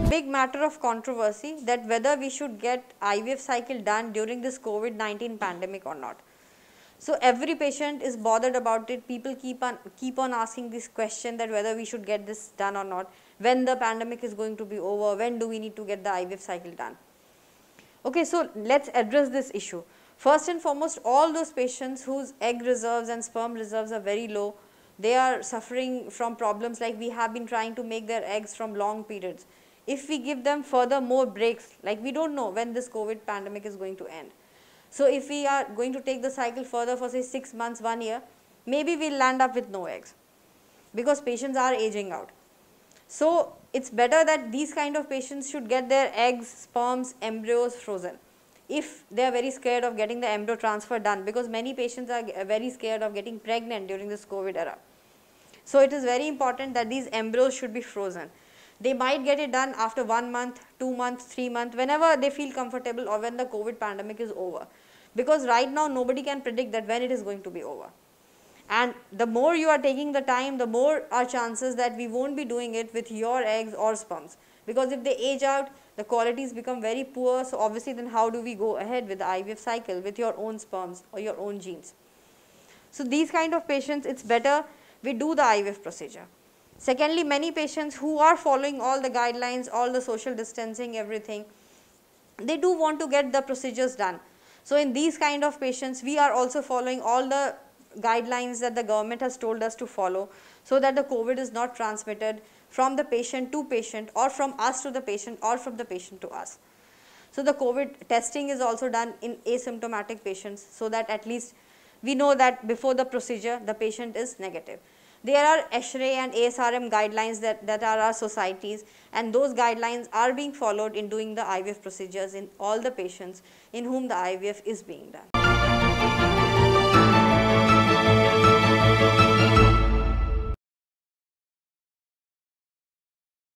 big matter of controversy that whether we should get IVF cycle done during this COVID-19 pandemic or not. So every patient is bothered about it. People keep on asking this question that whether we should get this done or not, when the pandemic is going to be over, when do we need to get the IVF cycle done. Okay, so let's address this issue. First and foremost, all those patients whose egg reserves and sperm reserves are very low, they are suffering from problems like we have been trying to make their eggs from long periods. If we give them further more breaks, like we don't know when this COVID pandemic is going to end. So if we are going to take the cycle further for say 6 months, 1 year, maybe we will land up with no eggs because patients are aging out. So it's better that these kind of patients should get their eggs, sperms, embryos frozen if they are very scared of getting the embryo transfer done, because many patients are very scared of getting pregnant during this COVID era. So it is very important that these embryos should be frozen. They might get it done after 1 month, 2 months, 3 months, whenever they feel comfortable or when the COVID pandemic is over. Because right now nobody can predict that when it is going to be over. And the more you are taking the time, the more are chances that we won't be doing it with your eggs or sperms. Because if they age out, the qualities become very poor. So obviously then how do we go ahead with the IVF cycle with your own sperms or your own genes? So these kind of patients, it's better we do the IVF procedure. Secondly, many patients who are following all the guidelines, all the social distancing, everything, they do want to get the procedures done. So in these kind of patients, we are also following all the guidelines that the government has told us to follow, so that the COVID is not transmitted from the patient to patient, or from us to the patient, or from the patient to us. So the COVID testing is also done in asymptomatic patients, so that at least we know that before the procedure the patient is negative. There are ASHRAE and ASRM guidelines that are our societies, and those guidelines are being followed in doing the IVF procedures in all the patients in whom the IVF is being done.